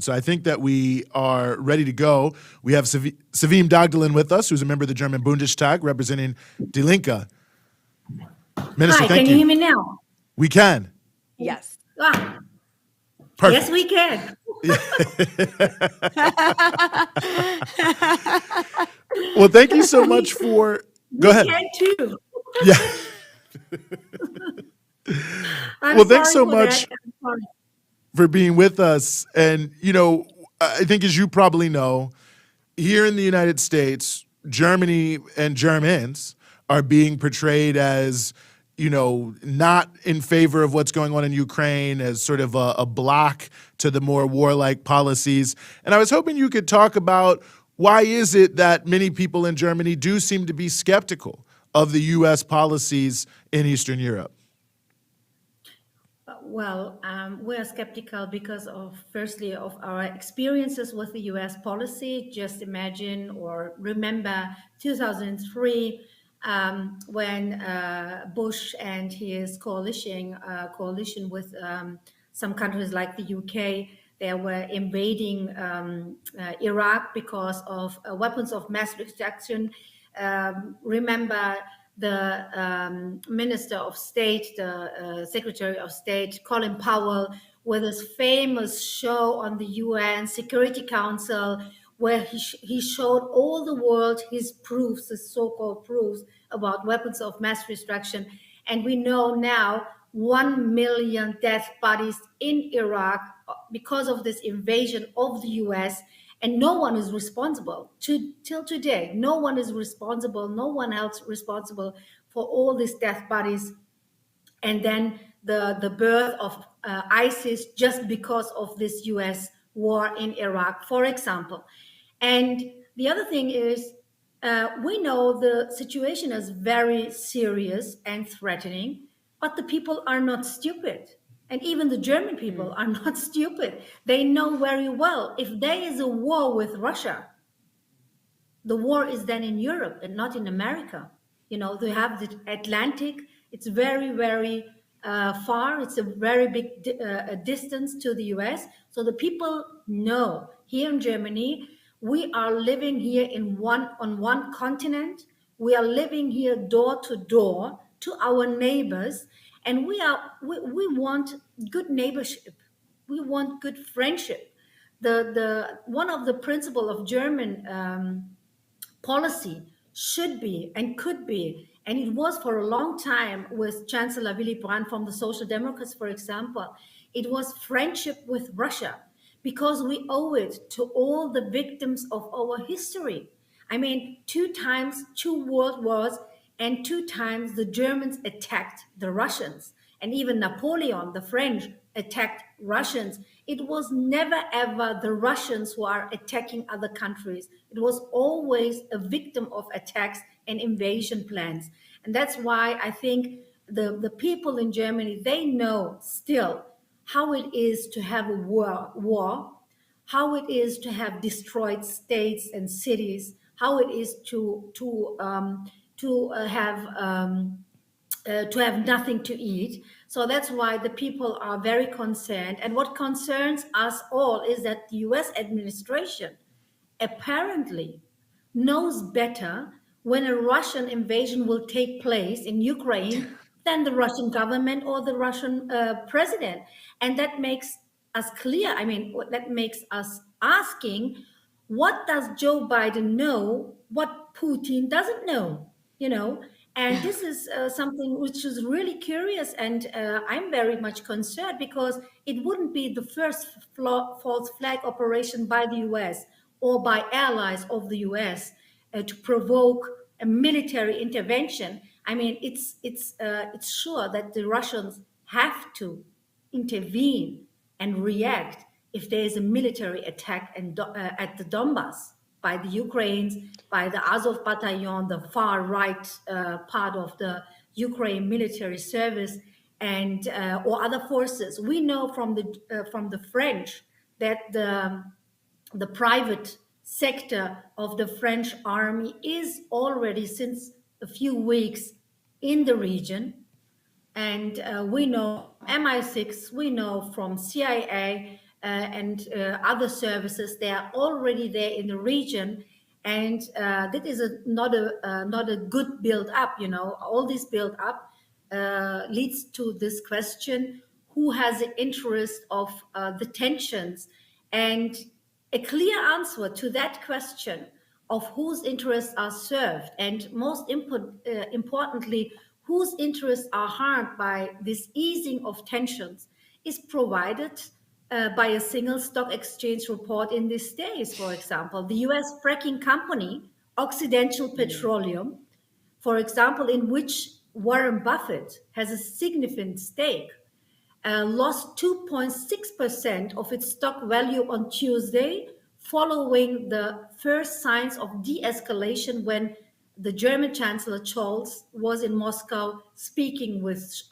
So I think that we are ready to go. We have Sevim Dagdelen with us, who's a member of the German Bundestag representing Die Linke. Minister, Hi, thank can you hear me now? We can. Yes. Ah, Perfect. yes, we can. Well, thank you so much for. Go ahead. We can too. Yeah. I'm thanks sorry so for much that. I'm sorry. for being with us. And, I think as you probably know, here in the United States, Germany and Germans are being portrayed as, not in favor of what's going on in Ukraine, as sort of a block to the more warlike policies. And I was hoping you could talk about why is it that many people in Germany do seem to be skeptical of the U.S. policies in Eastern Europe? Well, we're skeptical because firstly, of our experiences with the U.S. policy. Just imagine or remember 2003 when Bush and his coalition with some countries like the UK, they were invading Iraq because of weapons of mass destruction. Remember the Minister of State, the Secretary of State, Colin Powell, with his famous show on the UN Security Council, where he showed all the world his proofs, his so-called proofs about weapons of mass destruction. And we know now 1 million death bodies in Iraq because of this invasion of the US. And no one is responsible till today. No one is responsible. No one else responsible for all these death bodies. And then the birth of ISIS just because of this US war in Iraq, for example. And the other thing is, we know the situation is very serious and threatening, but the people are not stupid. And even the German people are not stupid. They know very well if there is a war with Russia, the war is then in Europe and not in America. They have the Atlantic. It's very, very far. It's a very big distance to the US. So the people know here in Germany, we are living here on one continent. We are living here door to door to our neighbors, and we want good neighborship. We want good friendship. The one of the principle of German policy should be and could be, and it was for a long time with Chancellor Willy Brandt from the Social Democrats, for example, it was friendship with Russia, because we owe it to all the victims of our history. I mean, 2 times, 2 world wars, and 2 times the Germans attacked the Russians, and even Napoleon, the French, attacked Russians. It was never ever the Russians who are attacking other countries. It was always a victim of attacks and invasion plans. And that's why I think the people in Germany, they know still how it is to have a war, how it is to have destroyed states and cities, how it is to have nothing to eat. So that's why the people are very concerned. And what concerns us all is that the US administration apparently knows better when a Russian invasion will take place in Ukraine than the Russian government or the Russian president. And that makes us clear. I mean, that makes us asking, what does Joe Biden know what Putin doesn't know? And this is something which is really curious, and I'm very much concerned, because it wouldn't be the first false flag operation by the US or by allies of the US to provoke a military intervention. I mean, it's sure that the Russians have to intervene and react if there is a military attack at the Donbass by the Ukrainians, by the Azov battalion, the far right part of the Ukraine military service, and or other forces. We know from the French that the private sector of the French army is already since a few weeks in the region. And we know MI6, we know from CIA, and other services. They are already there in the region, and that is not a good build up. You know, all this build up leads to this question: who has the interest of the tensions? And a clear answer to that question of whose interests are served, and most importantly, whose interests are harmed by this easing of tensions, is provided by a single stock exchange report in these days. For example, the US fracking company, Occidental Petroleum, for example, in which Warren Buffett has a significant stake, lost 2.6% of its stock value on Tuesday, following the first signs of de-escalation when the German Chancellor Scholz was in Moscow speaking with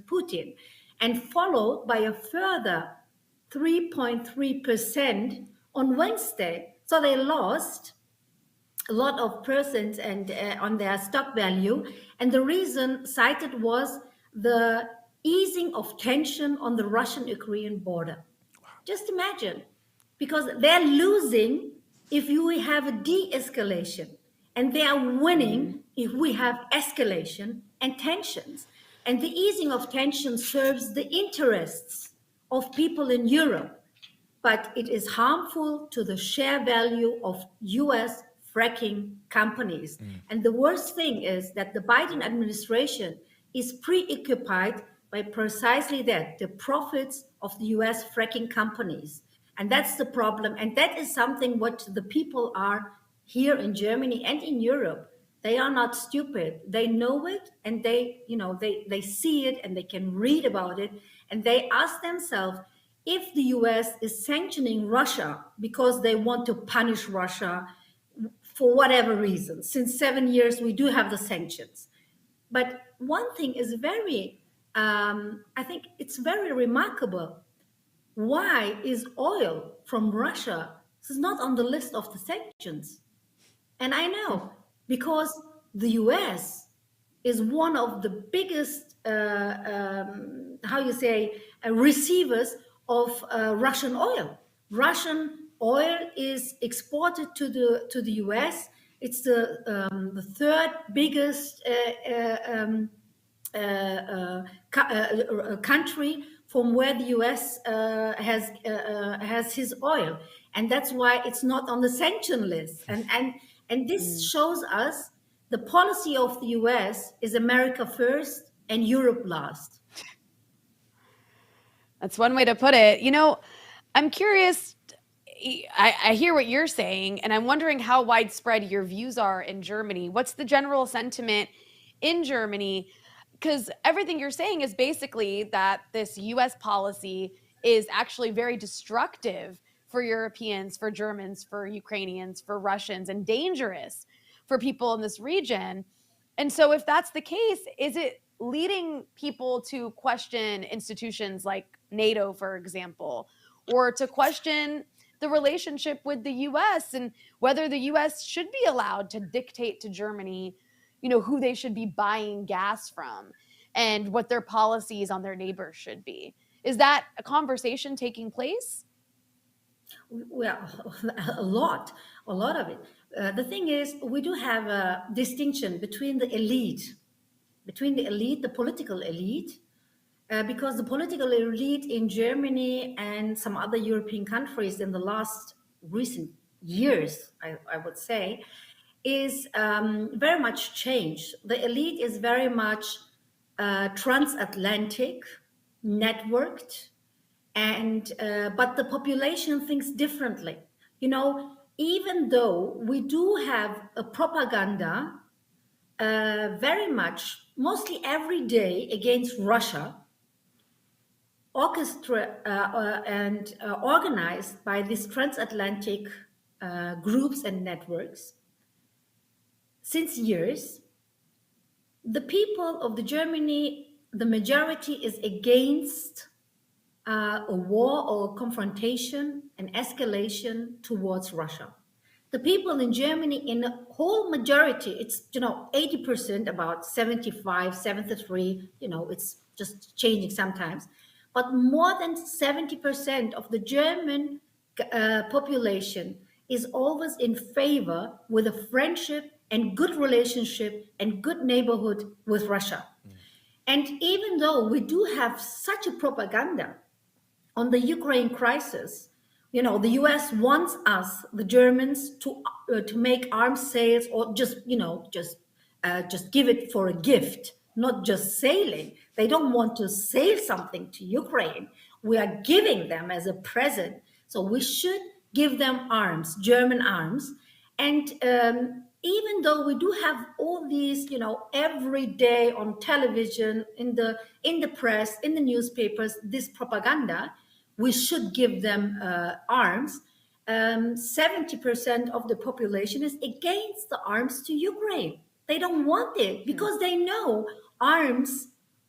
Putin, and followed by a further 3.3% on Wednesday. So they lost a lot of percent and on their stock value, and the reason cited was the easing of tension on the Russian-Ukrainian border. Just imagine, because they're losing if we have a de-escalation, and they are winning if we have escalation and tensions. And the easing of tension serves the interests of people in Europe, but it is harmful to the share value of US fracking companies. And the worst thing is that the Biden administration is preoccupied by precisely that, the profits of the US fracking companies. And that's the problem. And that is something what the people are here in Germany and in Europe. They are not stupid. They know it, and they see it, and they can read about it, and they ask themselves, if the US is sanctioning Russia because they want to punish Russia for whatever reason, since 7 years we do have the sanctions. But one thing is I think it's very remarkable. Why is oil from Russia is not on the list of the sanctions? And I know, because the US is one of the biggest, receivers of Russian oil. Russian oil is exported to the US. It's the third biggest country from where the US has his oil, and that's why it's not on the sanction list. And this shows us the policy of the US is America first and Europe last. That's one way to put it. You know, I'm curious. I hear what you're saying, and I'm wondering how widespread your views are in Germany. What's the general sentiment in Germany? Because everything you're saying is basically that this US policy is actually very destructive for Europeans, for Germans, for Ukrainians, for Russians, and dangerous for people in this region. And so, if that's the case, is it leading people to question institutions like NATO, for example, or to question the relationship with the US and whether the US should be allowed to dictate to Germany, you know, who they should be buying gas from and what their policies on their neighbors should be? Is that a conversation taking place? Well, a lot of it. The thing is, we do have a distinction between the elite, the political elite, because the political elite in Germany and some other European countries in the last recent years, I would say, is very much changed. The elite is very much transatlantic, networked, and but the population thinks differently. You know, even though we do have a propaganda very much, mostly every day, against Russia, organized by these transatlantic groups and networks since years, the people of the Germany, the majority is against a war or confrontation and escalation towards Russia. The people in Germany, in a whole majority, it's 80%, about 75, 73, it's just changing sometimes. but more than 70% of the German population is always in favor with a friendship and good relationship and good neighborhood with Russia. And even though we do have such a propaganda on the Ukraine crisis, the US wants us, the Germans, to make arms sales, or just give it for a gift, not just sailing. They don't want to sell something to Ukraine. We are giving them as a present. So we should give them arms, German arms. And even though we do have all these, every day on television, in the press, in the newspapers, this propaganda, we should give them arms. 70% of the population is against the arms to Ukraine. They don't want it because they know arms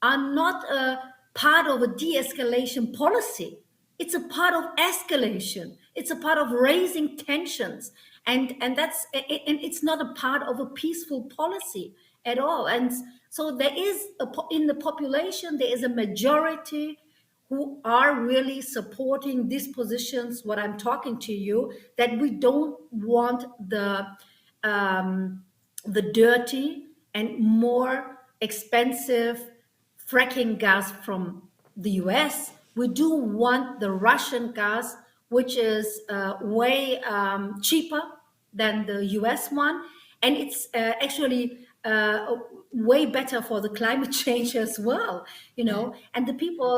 are not a part of a de-escalation policy. It's a part of escalation. It's a part of raising tensions, and it's not a part of a peaceful policy at all. And so there is in the population there is a majority who are really supporting these positions. What I'm talking to you, that we don't want the dirty and more expensive fracking gas from the US. We do want the Russian gas, which is way cheaper than the US one. And it's actually way better for the climate change as well, And the people,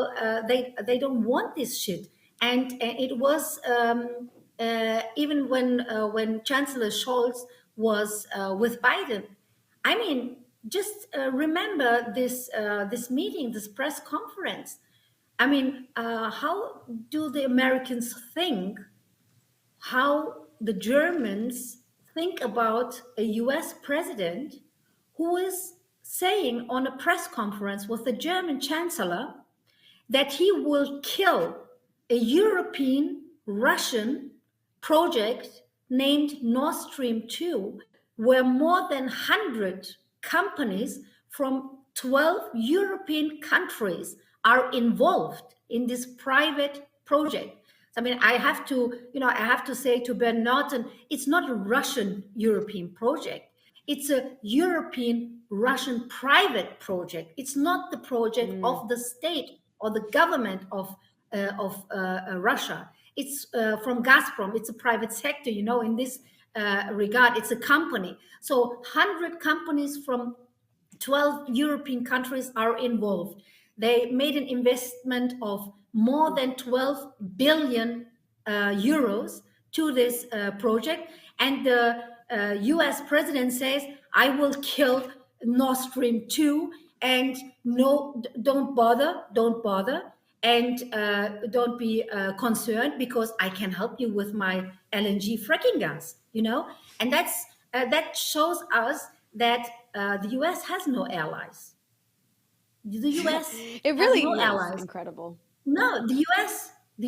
they don't want this shit. And it was even when Chancellor Scholz was with Biden. I mean, just remember this meeting, this press conference. I mean, how do the Americans think? How the Germans think about a U.S. president who is saying on a press conference with the German Chancellor that he will kill a European Russian project named Nord Stream 2, where more than 100 companies from 12 European countries are involved in this private project. I mean, I have to say to Ben Norton, it's not a Russian European project. It's a European Russian private project. It's not the project of the state or the government of Russia. It's from Gazprom. It's a private sector, in this regard. It's a company. So 100 companies from 12 European countries are involved. They made an investment of more than 12 billion euros to this project. And the US president says, I will kill Nord Stream 2, and no, don't bother, and don't be concerned, because I can help you with my LNG fracking gas, And that shows us that the US has no allies. The US It really has no is allies. incredible. No, the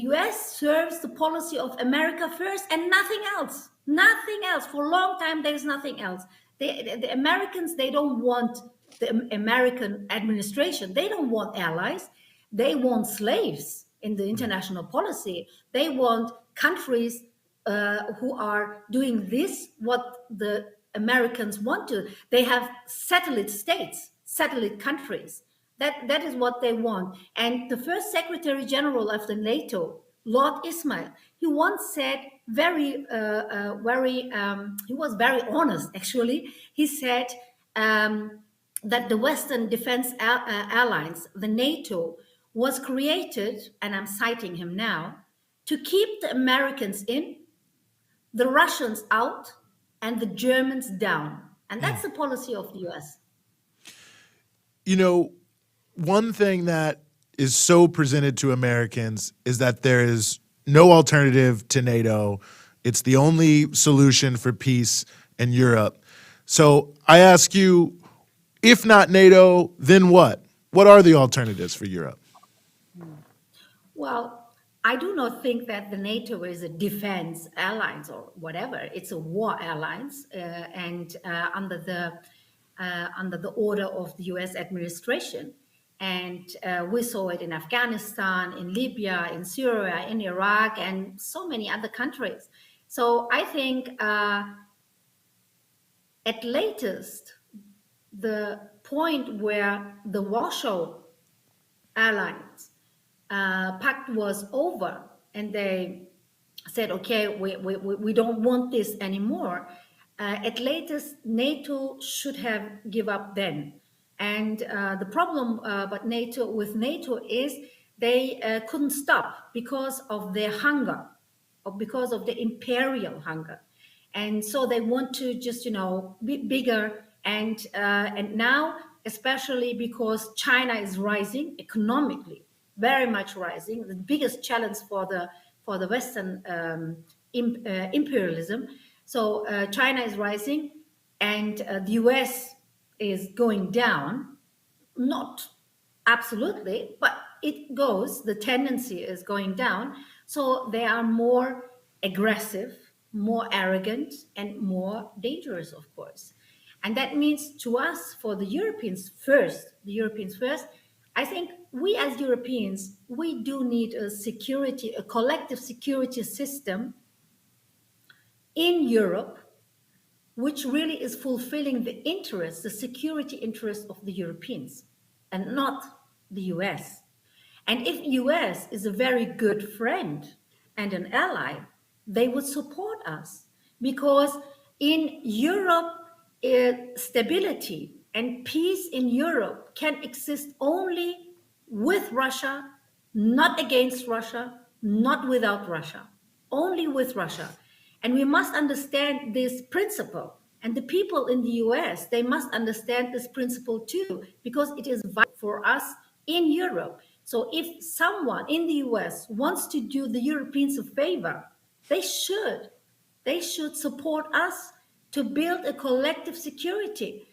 US serves the policy of America first and nothing else. Nothing else. For a long time, there's nothing else. The Americans, they don't want the American administration. They don't want allies. They want slaves in the international policy. They want countries who are doing this, what the Americans want to. They have satellite states, satellite countries. That is what they want. And the first Secretary General of the NATO, Lord Ismail, he once said he was very honest, actually. He said that the Western Defense Alliance, the NATO, was created, and I'm citing him now, to keep the Americans in, the Russians out, and the Germans down. And that's the policy of the US. One thing that is so presented to Americans is that there is no alternative to NATO. It's the only solution for peace in Europe. So I ask you, if not NATO, then what? What are the alternatives for Europe? Well, I do not think that the NATO is a defense alliance or whatever. It's a war alliance, and under the order of the U.S. administration. And we saw it in Afghanistan, in Libya, in Syria, in Iraq, and so many other countries. So I think at latest, the point where the Warsaw Alliance pact was over and they said, okay, we don't want this anymore. At latest, NATO should have give up then. And the problem with NATO is they couldn't stop because of their hunger, or because of the imperial hunger. And so they want to just, be bigger. And now, especially because China is rising economically, very much rising, the biggest challenge for the Western imperialism. So China is rising, and the US is going down. Not absolutely, but the tendency is going down. So they are more aggressive, more arrogant, and more dangerous, of course. And that means to us, for the Europeans first, I think we as Europeans, we do need a collective security system in Europe, which really is fulfilling the security interests of the Europeans and not the US. And if US is a very good friend and an ally, they would support us, because in Europe, stability and peace in Europe can exist only with Russia, not against Russia, not without Russia, only with Russia. And we must understand this principle. And the people in the US, they must understand this principle too, because it is vital for us in Europe. So if someone in the US wants to do the Europeans a favor, they should. They should support us to build a collective security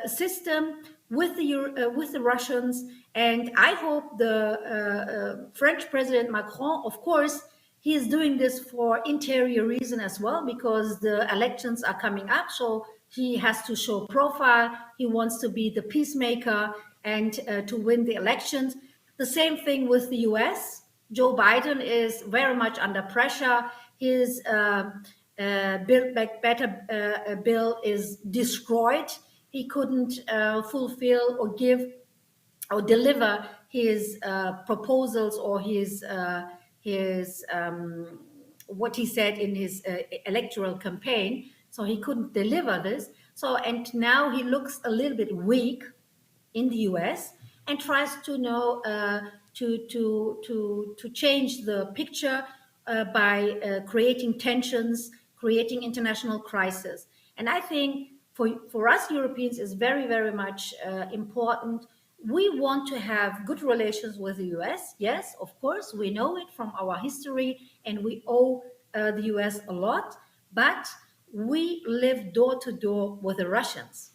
system with the Russians. And I hope the French President Macron, of course, he is doing this for interior reason as well, because the elections are coming up. So he has to show profile. He wants to be the peacemaker and to win the elections. The same thing with the US. Joe Biden is very much under pressure. His Build Back Better bill is destroyed. He couldn't fulfill or give or deliver his proposals or his what he said in his electoral campaign. So he couldn't deliver this. So, and now he looks a little bit weak in the US and tries to to change the picture by creating tensions, creating international crisis. And I think for us Europeans is very, very much important. We want to have good relations with the US. Yes, of course, we know it from our history, and we owe the US a lot. But we live door to door with the Russians.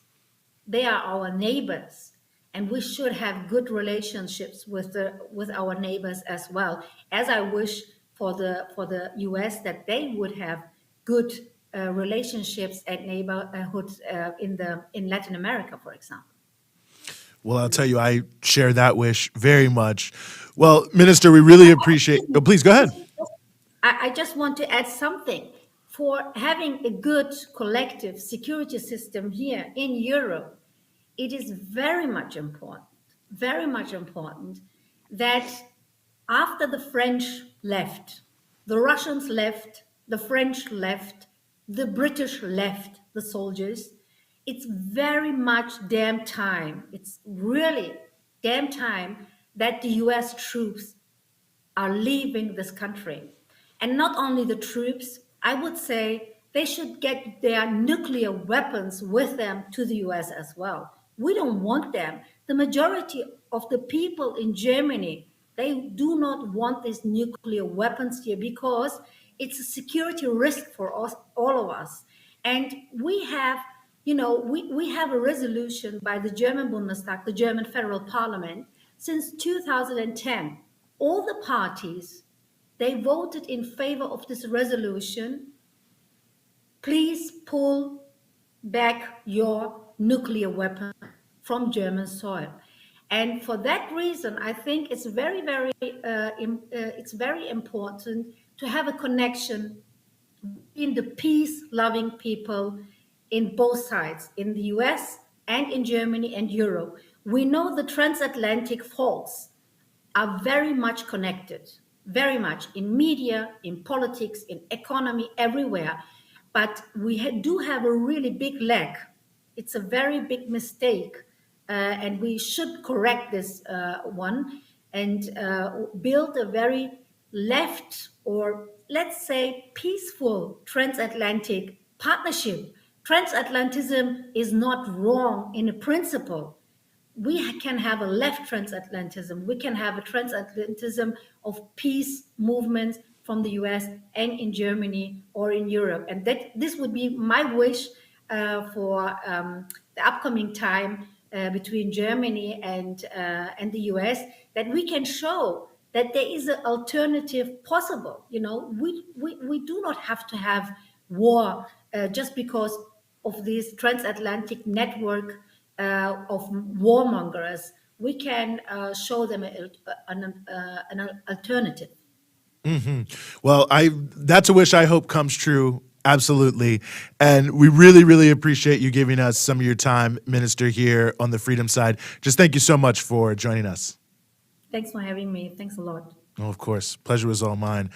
They are our neighbors, and we should have good relationships with our neighbors as well. As I wish for the US that they would have good relationships and neighborhoods in Latin America, for example. Well, I'll tell you, I share that wish very much. Well, Minister, we really appreciate. Oh, please go ahead. I just want to add something. For having a good collective security system here in Europe, it is very much important that after the French left, the Russians left, the French left, the British left, the soldiers, it's very much damn time. It's really damn time that the US troops are leaving this country. And not only the troops, I would say they should get their nuclear weapons with them to the US as well. We don't want them. The majority of the people in Germany, they do not want these nuclear weapons here because it's a security risk for us, all of us. And we have, we have a resolution by the German Bundestag, the German Federal Parliament, since 2010. All the parties, they voted in favor of this resolution. Please pull back your nuclear weapon from German soil. And for that reason, I think it's it's very important to have a connection in the peace-loving people in both sides, in the US and in Germany and Europe. We know the transatlantic faults are very much connected, very much in media, in politics, in economy, everywhere. But we do have a really big lack. It's a very big mistake, and we should correct this one and build a very left, or let's say peaceful transatlantic partnership. Transatlantism is not wrong in a principle. We can have a left transatlantism. We can have a transatlantism of peace movements from the US and in Germany or in Europe. And that this would be my wish for the upcoming time between Germany and the US, that we can show that there is an alternative possible. You know, we do not have to have war just because of this transatlantic network of warmongers. We can show them an alternative. Well, that's a wish I hope comes true. Absolutely. And we really, really appreciate you giving us some of your time, Minister, here on the Freedom Side. Just thank you so much for joining us. Thanks for having me. Thanks a lot. Oh, of course. Pleasure was all mine.